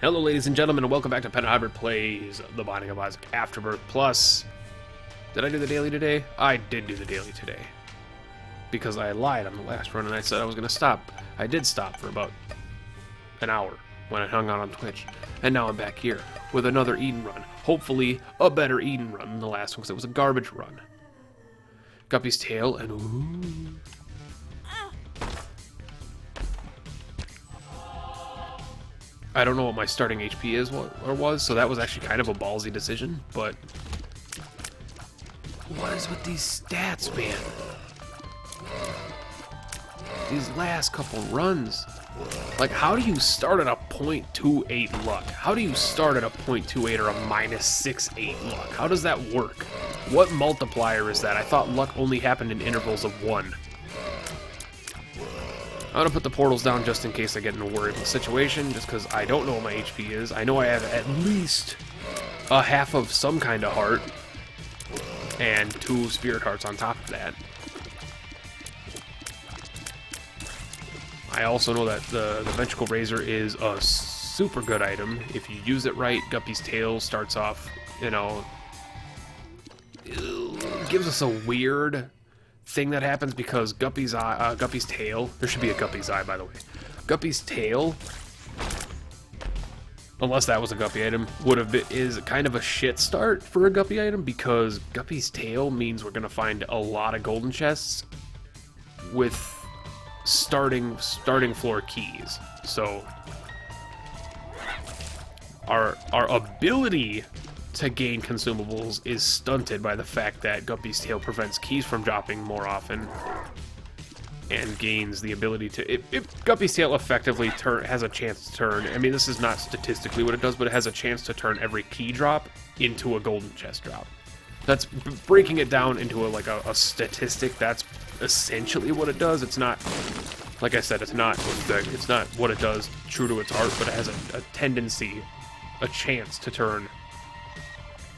Hello ladies and gentlemen, and welcome back to Pen and Hybrid Plays The Binding of Isaac Afterbirth Plus. Did I do the daily today? I did do the daily today. Because I lied on the last run and I said I was going to stop. I did stop for about an hour when I hung out on Twitch. And now I'm back here with another Eden run. Hopefully a better Eden run than the last one because it was a garbage run. Guppy's tail and ooh. I don't know what my starting HP is or was, so that was actually kind of a ballsy decision, but what is with these stats, man? These last couple runs. Like, how do you start at a .28 luck? How do you start at a .28 or a -6.8 luck? How does that work? What multiplier is that? I thought luck only happened in intervals of 1. I'm going to put the portals down just in case I get in a worryful situation, just because I don't know what my HP is. I know I have at least a half of some kind of heart, and 2 spirit hearts on top of that. I also know that the Ventricle Razor is a super good item. If you use it right, Guppy's tail starts off, you know, gives us a weird thing that happens because Guppy's tail, there should be a Guppy's eye, by the way. Guppy's tail, unless that was a Guppy item, is kind of a shit start for a Guppy item because Guppy's tail means we're gonna find a lot of golden chests with starting floor keys. So our ability to gain consumables is stunted by the fact that Guppy's tail prevents keys from dropping more often and gains the ability to... If Guppy's tail effectively has a chance to turn... I mean, this is not statistically what it does, but it has a chance to turn every key drop into a golden chest drop. That's breaking it down into a statistic. That's essentially what it does. It's not... Like I said, it's not what it does true to its heart, but it has a tendency, a chance to turn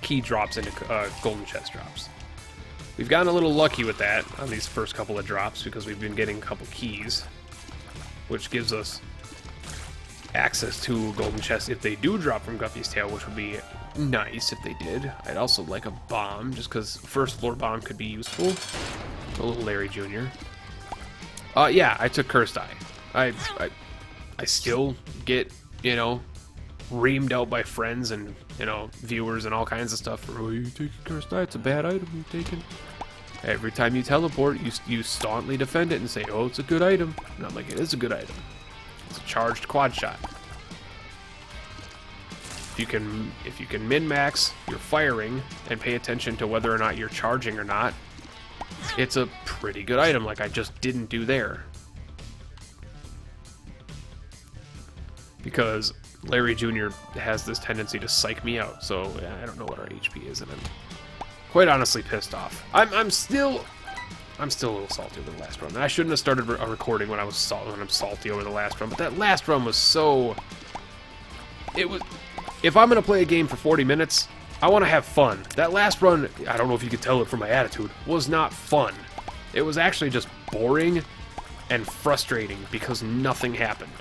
key drops into golden chest drops. We've gotten a little lucky with that on these first couple of drops because we've been getting a couple keys, which gives us access to golden chests if they do drop from Guppy's tail, which would be nice if they did. I'd also like a bomb, just because first floor bomb could be useful. A little Larry Jr. Yeah, I took Cursed Eye. I still get, you know, reamed out by friends and, you know, viewers and all kinds of stuff for, oh, you take Cursed Eye, it's a bad item you're taking. Every time you teleport, you staunchly defend it and say, oh, it's a good item. And I'm like, it is a good item. It's a charged quad shot. If you can min-max your firing and pay attention to whether or not you're charging or not, it's a pretty good item, like I just didn't do there. Because Larry Jr. has this tendency to psych me out, so yeah, I don't know what our HP is, and I'm quite honestly pissed off. I'm still a little salty over the last run. I shouldn't have started a recording when I'm salty over the last run, but that last run was so... If I'm gonna play a game for 40 minutes, I want to have fun. That last run, I don't know if you could tell it from my attitude, was not fun. It was actually just boring and frustrating because nothing happened.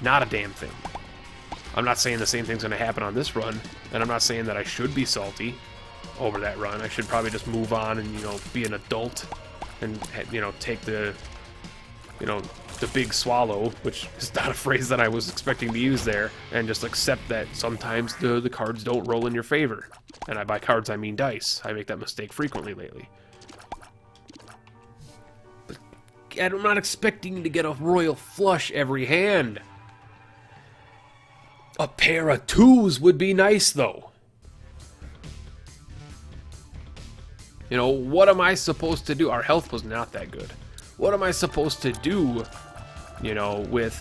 Not a damn thing. I'm not saying the same thing's going to happen on this run, and I'm not saying that I should be salty over that run. I should probably just move on and, you know, be an adult and, you know, take the, you know, the big swallow, which is not a phrase that I was expecting to use there, and just accept that sometimes the cards don't roll in your favor. And by cards, I mean dice. I make that mistake frequently lately. But I'm not expecting to get a royal flush every hand. A pair of 2s would be nice, though. You know, what am I supposed to do? Our health was not that good. What am I supposed to do, you know, with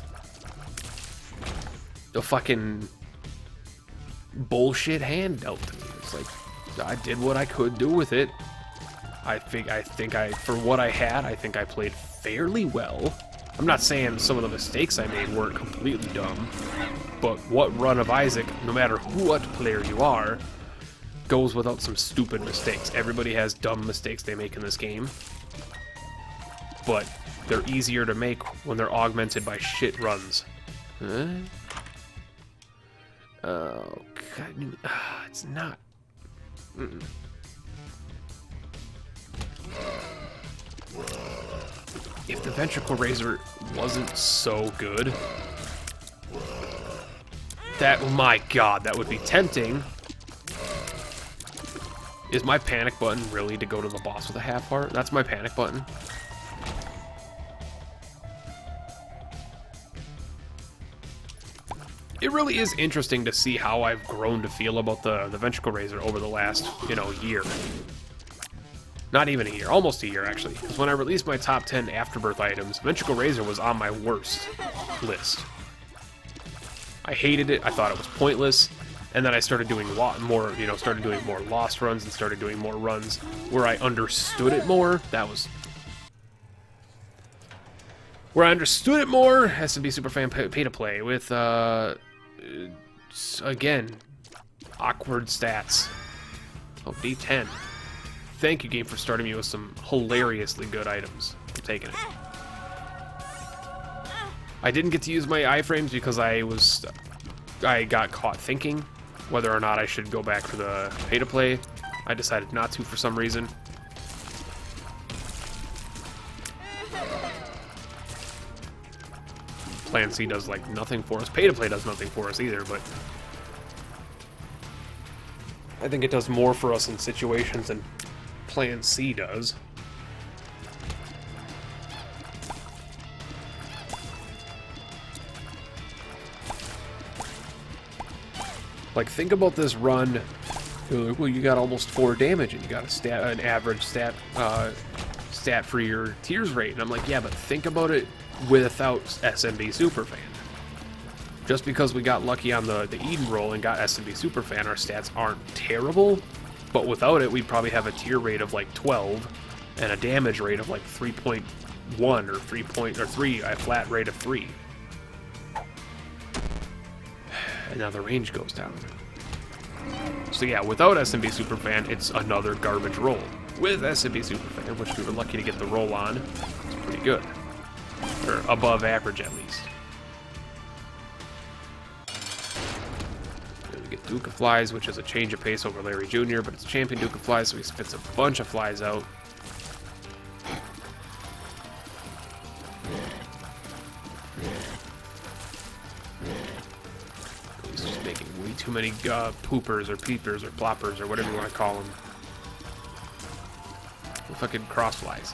the fucking bullshit hand dealt to me? It's like, I did what I could do with it. I think for what I had, I think I played fairly well. I'm not saying some of the mistakes I made weren't completely dumb, but what run of Isaac, no matter what player you are, goes without some stupid mistakes. Everybody has dumb mistakes they make in this game. but they're easier to make when they're augmented by shit runs. Huh? Oh, God. It's not. Mm-mm. If the ventricle razor wasn't so good, that, my God, that would be tempting. Is my panic button really to go to the boss with a half heart? That's my panic button. It really is interesting to see how I've grown to feel about the ventricle razor over the last, year. Not even a year, almost a year, actually. Because when I released my top 10 Afterbirth items, ventricle razor was on my worst list. I hated it, I thought it was pointless, and then I started doing more, started doing more lost runs and started doing more runs where I understood it more. That was... Where I understood it more, S&B Superfan pay to play with, again, awkward stats. Oh, D10. Thank you, game, for starting me with some hilariously good items. I'm taking it. I didn't get to use my iframes because I got caught thinking whether or not I should go back for the pay-to-play. I decided not to for some reason. Plan C does, like, nothing for us. Pay-to-play does nothing for us either, but I think it does more for us in situations than Plan C does. Like, think about this run. Well, you got almost 4 damage, and you got an average stat for your tears rate. And I'm like, yeah, but think about it without SMB Superfan. Just because we got lucky on the Eden roll and got SMB Superfan, our stats aren't terrible. But without it, we'd probably have a tear rate of like 12 and a damage rate of like 3.1 or 3, a flat rate of 3. And now the range goes down. So yeah, without SMB Superfan, it's another garbage roll. With SMB Superfan, which we were lucky to get the roll on, it's pretty good. Or above average, at least. Then we get Duke of Flies, which is a change of pace over Larry Jr., but it's Champion Duke of Flies, so he spits a bunch of flies out. Way too many poopers or peepers or ploppers or whatever you want to call them. Fucking crossflies.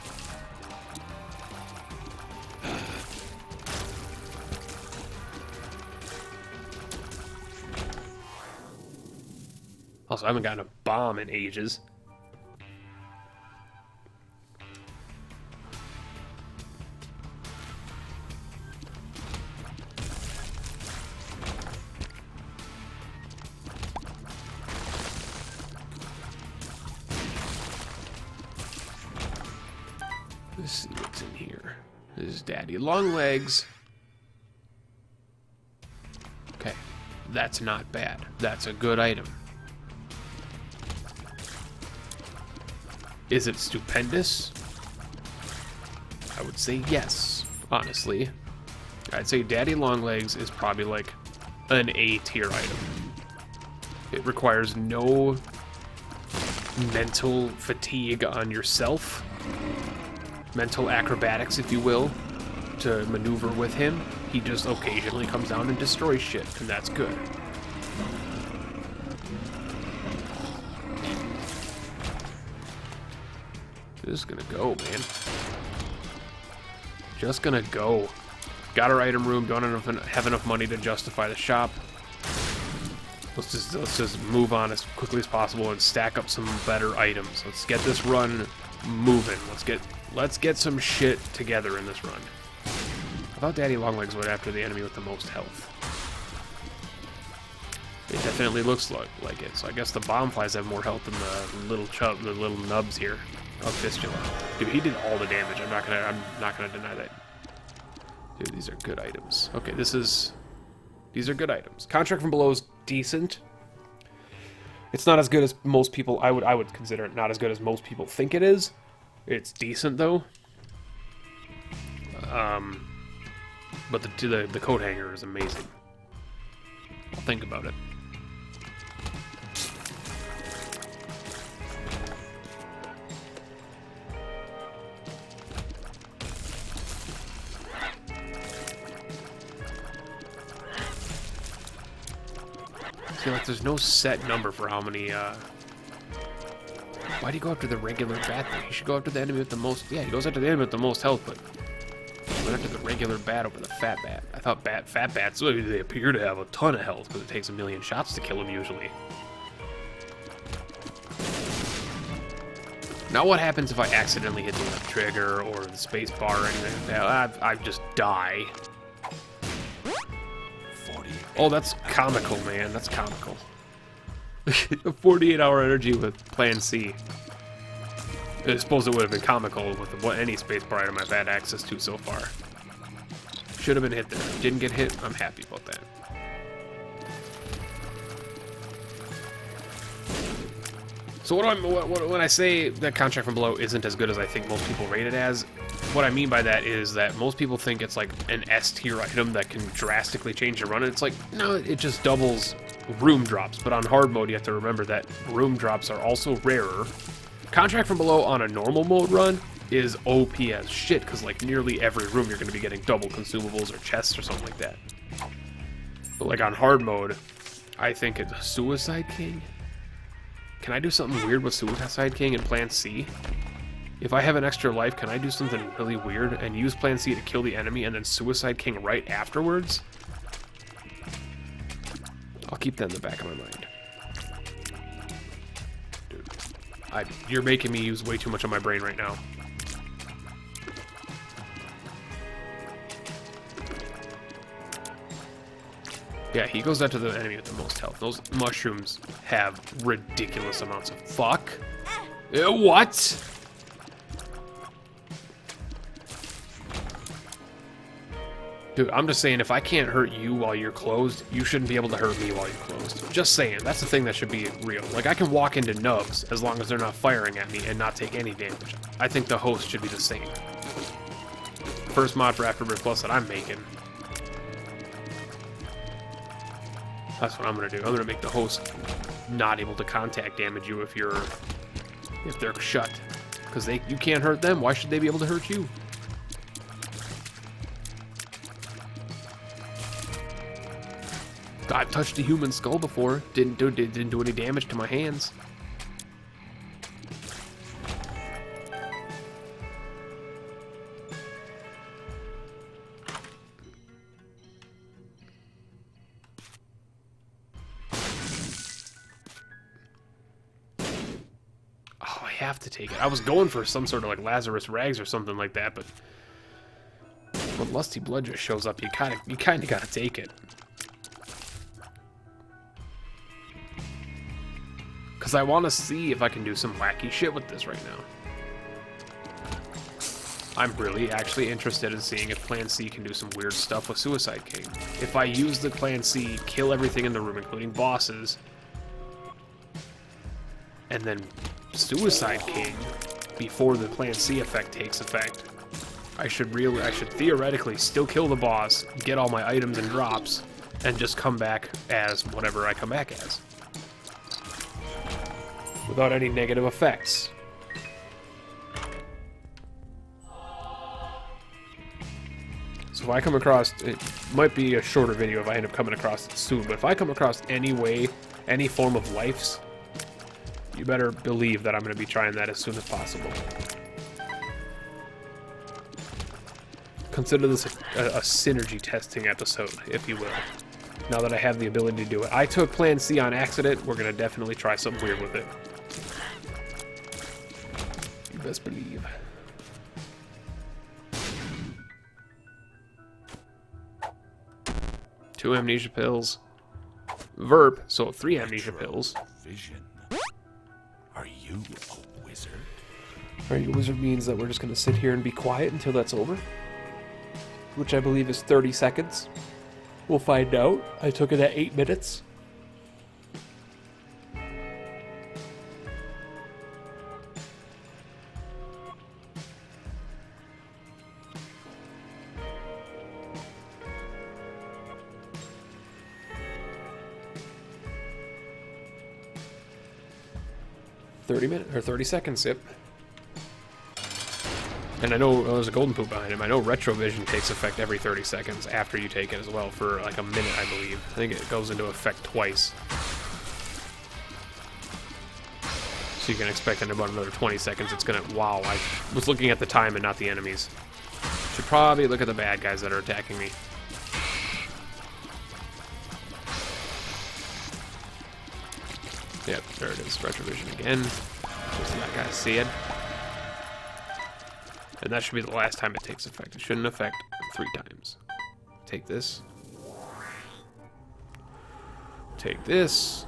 Also, I haven't gotten a bomb in ages. Let's see what's in here. This is Daddy Longlegs. Okay, that's not bad. That's a good item. Is it stupendous? I would say yes, honestly. I'd say Daddy Longlegs is probably like an A tier item. It requires no mental fatigue on yourself. Mental acrobatics, if you will, to maneuver with him. He just occasionally comes down and destroys shit, and that's good. Just gonna go, man. Just gonna go. Got our item room, don't have enough money to justify the shop. Let's just move on as quickly as possible and stack up some better items. Let's get this run moving. Let's get some shit together in this run. I thought Daddy Longlegs went after the enemy with the most health. It definitely looks like it. So I guess the bomb flies have more health than the little nubs here of Fistula. Dude, he did all the damage. I'm not gonna deny that. Dude, these are good items. Okay, these are good items. Contract from Below is decent. It's not as good as most people. I would consider it not as good as most people think it is. It's decent though. But the coat hanger is amazing. I'll think about it. See, like, there's no set number for how many, Why do you go after the regular bat thing? You should go after the enemy with the most... Yeah, he goes after the enemy with the most health, but... He went after the regular bat over the fat bat. I thought fat bats, they appear to have a ton of health, because it takes 1,000,000 shots to kill them, usually. Now what happens if I accidentally hit the left trigger, or the space bar, or anything like that? I just die. Oh, that's comical, man. That's comical. 48-hour energy with Plan C. I suppose it would have been comical with what any spacebar item I've had access to so far. Should have been hit there. Didn't get hit. I'm happy about that. So when I say that Contract from Below isn't as good as I think most people rate it as, what I mean by that is that most people think it's like an S-tier item that can drastically change your run, and it's like, no, it just doubles room drops. But on hard mode, you have to remember that room drops are also rarer. Contract from Below on a normal mode run is OP as shit, because like nearly every room you're going to be getting double consumables or chests or something like that. But like on hard mode, I think it's Suicide King. Can I do something weird with Suicide King and Plan C? If I have an extra life, can I do something really weird and use Plan C to kill the enemy and then Suicide King right afterwards? I'll keep that in the back of my mind. Dude, you're making me use way too much of my brain right now. Yeah, he goes after the enemy with the most health. Those mushrooms have ridiculous amounts of... Fuck? What? Dude, I'm just saying, if I can't hurt you while you're closed, you shouldn't be able to hurt me while you're closed. Just saying, that's the thing that should be real. Like, I can walk into nubs as long as they're not firing at me and not take any damage. I think the host should be the same. First mod for Afterbirth Plus that I'm making. That's what I'm gonna do. I'm gonna make the host not able to contact damage you if they're shut. Because you can't hurt them, why should they be able to hurt you? I've touched a human skull before. Didn't do any damage to my hands. Oh, I have to take it. I was going for some sort of like Lazarus Rags or something like that, but when Lusty Blood just shows up, you kind of gotta take it. Because I want to see if I can do some wacky shit with this right now. I'm really actually interested in seeing if Plan C can do some weird stuff with Suicide King. If I use the Plan C, kill everything in the room, including bosses, and then Suicide King before the Plan C effect takes effect, I should theoretically still kill the boss, get all my items and drops, and just come back as whatever I come back as. Without any negative effects. So if I come across, it might be a shorter video if I end up coming across it soon, but if I come across any form of lives, you better believe that I'm going to be trying that as soon as possible. Consider this a synergy testing episode, if you will. Now that I have the ability to do it. I took Plan C on accident, we're going to definitely try something weird with it. You best believe. Two amnesia pills. Verb, so 3 amnesia pills. Vision. Are you a wizard? Are you a wizard means that we're just going to sit here and be quiet until that's over. Which I believe is 30 seconds. We'll find out. I took it at 8 minutes. 30 seconds, yep. And I know there's a golden poop behind him. I know retrovision takes effect every 30 seconds after you take it as well for like a minute, I believe. I think it goes into effect twice. So you can expect in about another 20 seconds it's gonna... Wow, I was looking at the time and not the enemies. Should probably look at the bad guys that are attacking me. Yep, there it is. Retrovision again. Just so that guy see it. And that should be the last time it takes effect. It shouldn't affect 3 times. Take this. Take this.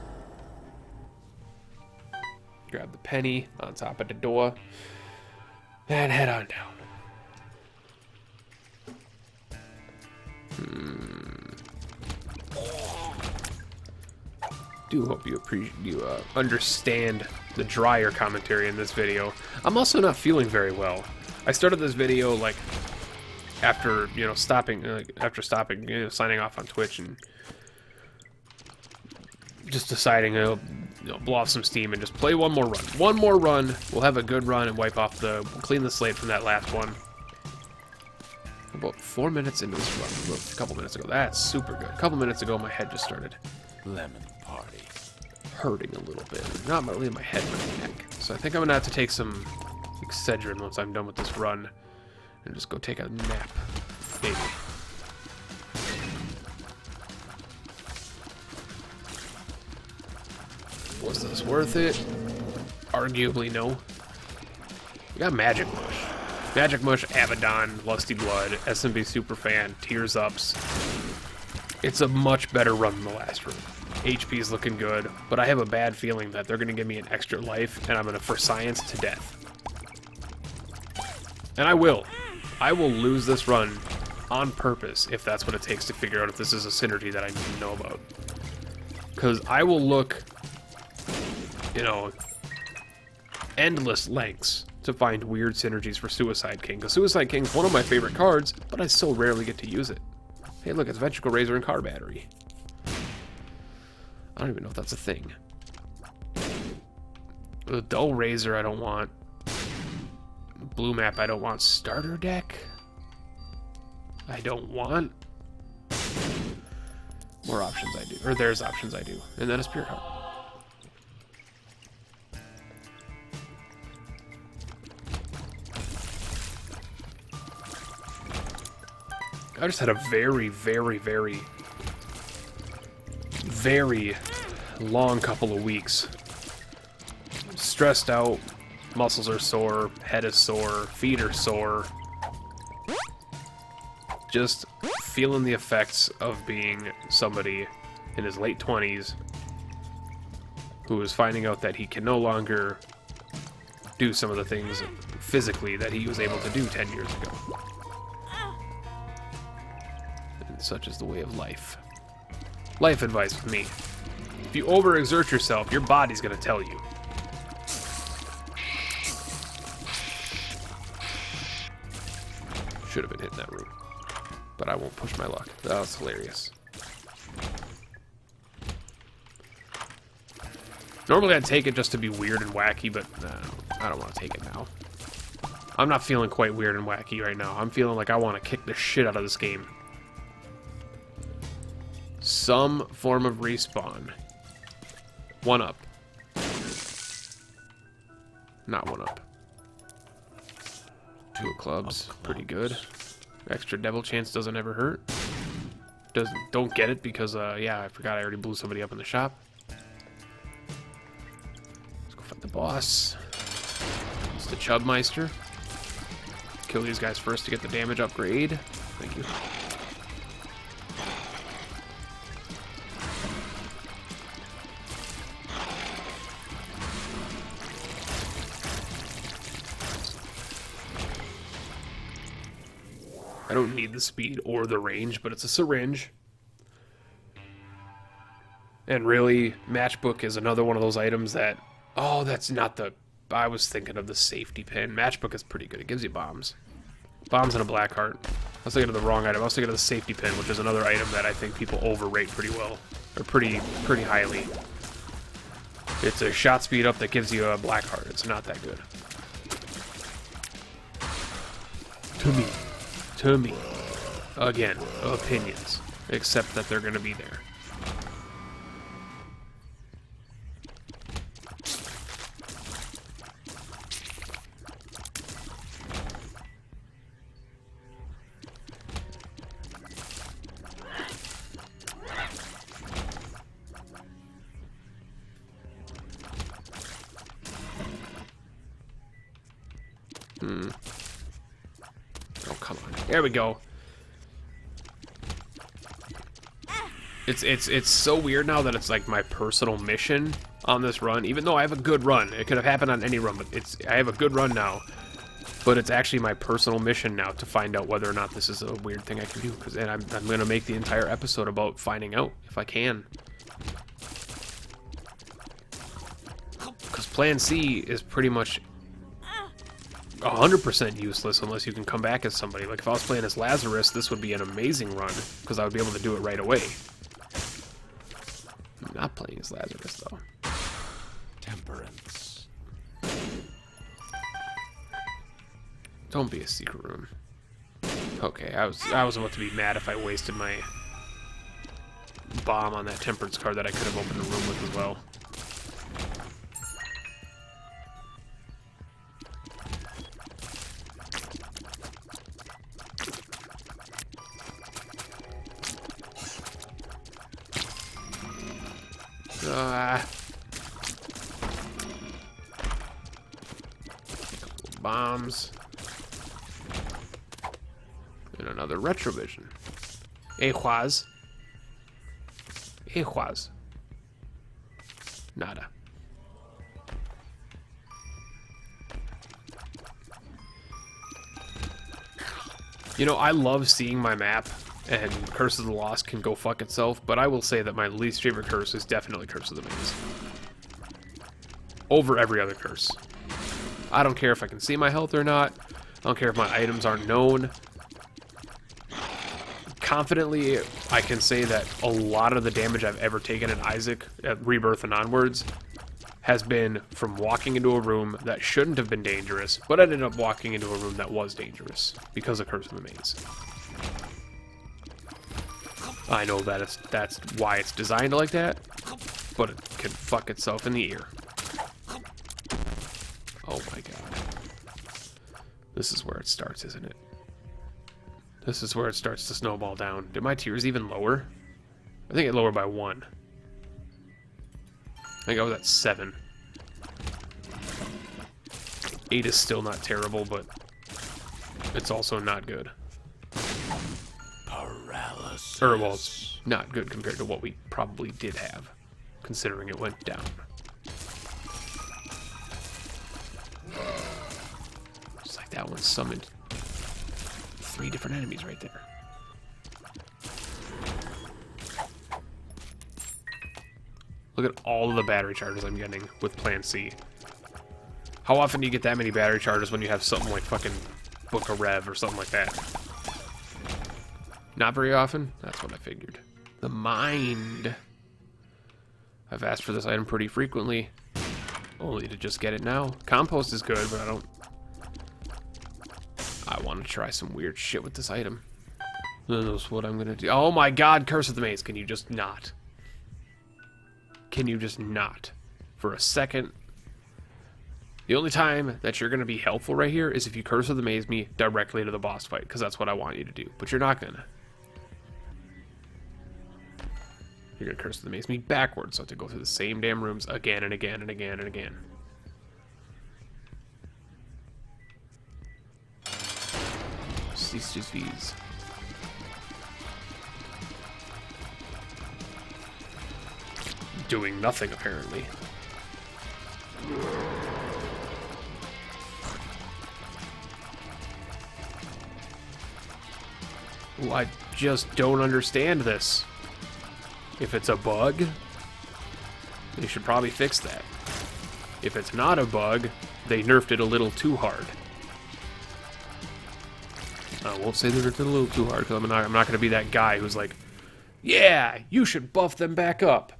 Grab the penny on top of the door. And head on down. Do hope you understand the drier commentary in this video. I'm also not feeling very well. I started this video like after stopping, signing off on Twitch and just deciding blow off some steam and just play one more run. One more run. We'll have a good run and clean the slate from that last one. About 4 minutes into this run, a couple minutes ago. That's super good. A couple minutes ago, my head just started Lemon party. hurting a little bit. Not really my head, but my neck. So I think I'm gonna have to take some Excedrin once I'm done with this run and just go take a nap. Maybe. Was this worth it? Arguably no. We got Magic Mush. Magic Mush, Abaddon, Lusty Blood, SMB Superfan, Tears Ups. It's a much better run than the last run. HP is looking good, but I have a bad feeling that they're going to give me an extra life, and I'm going to for science to death. And I will. I will lose this run on purpose if that's what it takes to figure out if this is a synergy that I need to know about. Because I will look, endless lengths to find weird synergies for Suicide King. Because Suicide King's one of my favorite cards, but I so rarely get to use it. Hey, look, it's Ventricle Razor and Car Battery. I don't even know if that's a thing. The Dull Razor I don't want. Blue Map I don't want. Starter Deck I don't want. More options I do. Or there's options I do. And then a Spirit Heart. I just had a very, very, very, very long couple of weeks. Stressed out, muscles are sore, head is sore, feet are sore. Just feeling the effects of being somebody in his late 20s who is finding out that he can no longer do some of the things physically that he was able to do 10 years ago. Such is the way of life. Life advice with me. If you overexert yourself, your body's gonna tell you. Should have been hitting that room. But I won't push my luck. That was hilarious. Normally I'd take it just to be weird and wacky, but I don't want to take it now. I'm not feeling quite weird and wacky right now. I'm feeling like I want to kick the shit out of this game. Some form of respawn. 1-up. Not 1-up. 2 of clubs. Pretty good. Extra devil chance doesn't ever hurt. Don't get it because, yeah, I forgot I already blew somebody up in the shop. Let's go fight the boss. It's the Chubmeister. Kill these guys first to get the damage upgrade. Thank you. I don't need the speed or the range, but it's a syringe. And really, Matchbook is another one of those items that... Oh, that's not the... I was thinking of the safety pin. Matchbook is pretty good. It gives you bombs. Bombs and a black heart. I was thinking of the wrong item. I was thinking of the safety pin, which is another item that I think people overrate pretty well. Or pretty highly. It's a shot speed up that gives you a black heart. It's not that good. To me. Again, opinions. Except that they're going to be there. Oh, come on. There we go. It's so weird now that it's like my personal mission on this run, even though I have a good run. It could have happened on any run, but I have a good run now. But it's actually my personal mission now to find out whether or not this is a weird thing I can do. And I'm going to make the entire episode about finding out if I can. Because Plan C is pretty much 100% useless unless you can come back as somebody. Like if I was playing as Lazarus, this would be an amazing run because I would be able to do it right away. I'm not playing as Lazarus though. Temperance. Don't be a secret room. Okay, I was about to be mad if I wasted my bomb on that temperance card that I could have opened a room with as well. Bombs. And another retrovision. Ehwaz. Nada. You know, I love seeing my map, and Curse of the Lost can go fuck itself, but I will say that my least favorite curse is definitely Curse of the Maze. Over every other curse. I don't care if I can see my health or not. I don't care if my items aren't known. Confidently, I can say that a lot of the damage I've ever taken in Isaac, at Rebirth and onwards, has been from walking into a room that shouldn't have been dangerous, but ended up walking into a room that was dangerous because of Curse of the Maze. I know that that's why it's designed like that, but it can fuck itself in the ear. Oh my god. This is where it starts, isn't it? This is where it starts to snowball down. Did my tears even lower? I think it lowered by 1. I think I was at 7. 8 is still not terrible, but it's also not good. Paralysis. Or, well, it's not good compared to what we probably did have, considering it went down. It's like that one summoned 3 different enemies right there. Look at all of the battery charges I'm getting with Plan C. How often do you get that many battery charges when you have something like fucking Book of Rev or something like that? Not very often? That's what I figured. The Mind. I've asked for this item pretty frequently, only to just get it now. Compost is good, but I want to try some weird shit with this item. That's what I'm going to do. Oh my god, Curse of the Maze. Can you just not? Can you just not? For a second. The only time that you're going to be helpful right here is if you Curse of the Maze me directly to the boss fight, because that's what I want you to do. But you're not going to. You're going to Curse of the Maze me backwards, so I have to go through the same damn rooms again and again and again and again. These. Doing nothing, apparently. Ooh, I just don't understand this. If it's a bug, they should probably fix that. If it's not a bug, they nerfed it a little too hard. I won't say they nerfed it a little too hard, because I'm not going to be that guy who's like, yeah, you should buff them back up.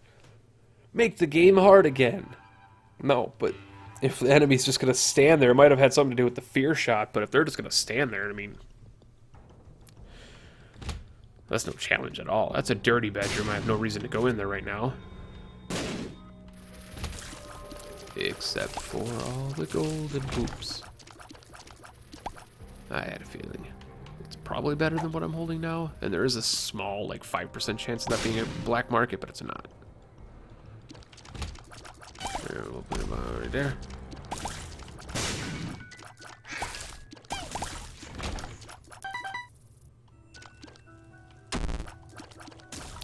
Make the game hard again. No, but if the enemy's just going to stand there, it might have had something to do with the fear shot, but if they're just going to stand there, I mean... That's no challenge at all. That's a dirty bedroom. I have no reason to go in there right now. Except for all the golden hoops. I had a feeling. It's probably better than what I'm holding now. And there is a small, like 5% chance of that being a black market, but it's not. There, we'll put him right there.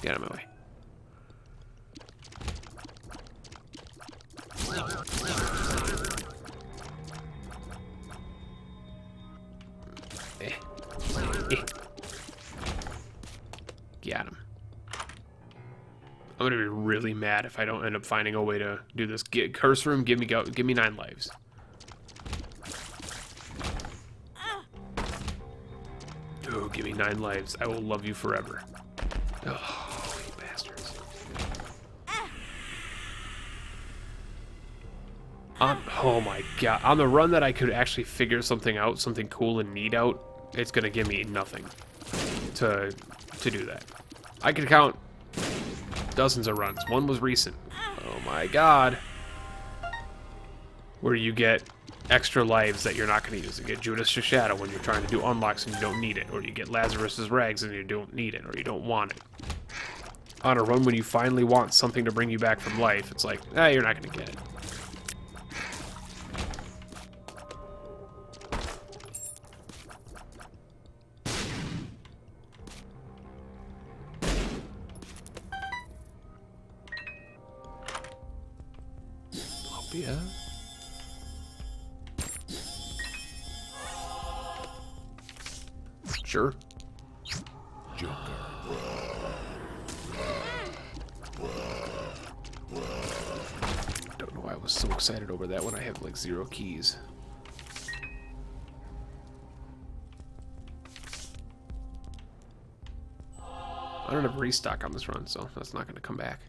Get out of my way. Got him. I'm gonna be really mad if I don't end up finding a way to do this. Curse room, give me 9 lives. Oh, give me 9 lives. I will love you forever. Oh, you bastards. Oh my god. On the run that I could actually figure something out, something cool and neat out, it's gonna give me nothing to do that. I could count dozens of runs. One was recent. Oh my god. Where you get extra lives that you're not going to use. You get Judas' Shadow when you're trying to do unlocks and you don't need it. Or you get Lazarus' Rags and you don't need it. Or you don't want it. On a run when you finally want something to bring you back from life, it's like, you're not going to get it. DIPLOPIA. Sure. Joker. Don't know why I was so excited over that when I have like 0 keys. I don't have restock on this run, so that's not going to come back.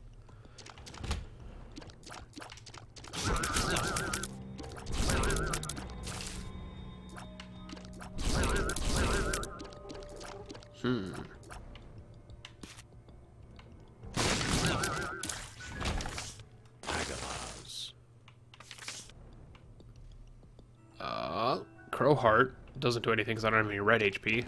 Crow Heart doesn't do anything because I don't have any red HP.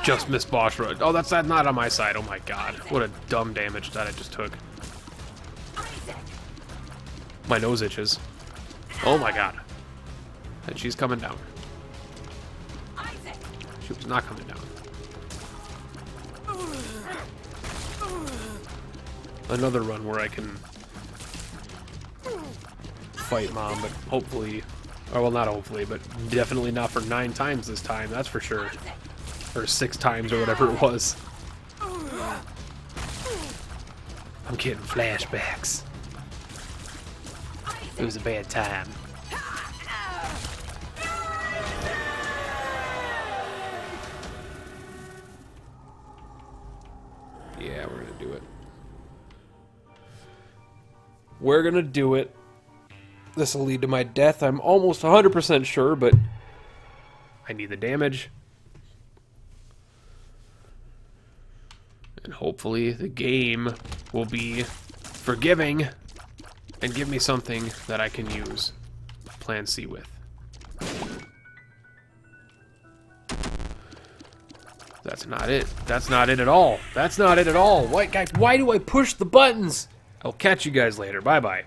Just missed boss run. Oh, that's not on my side. Oh my god. What a dumb damage that I just took. My nose itches. Oh my god. And she's coming down. She was not coming down. Another run where I can fight Mom, but hopefully, or well, not hopefully, but definitely not for 9 times this time, that's for sure. Or 6 times or whatever it was. I'm getting flashbacks. It was a bad time. Yeah, we're gonna do it. We're gonna do it. This will lead to my death. I'm almost 100% sure, but I need the damage. And hopefully the game will be forgiving and give me something that I can use Plan C with. That's not it. That's not it at all. That's not it at all. Why, guys, why do I push the buttons? I'll catch you guys later. Bye-bye.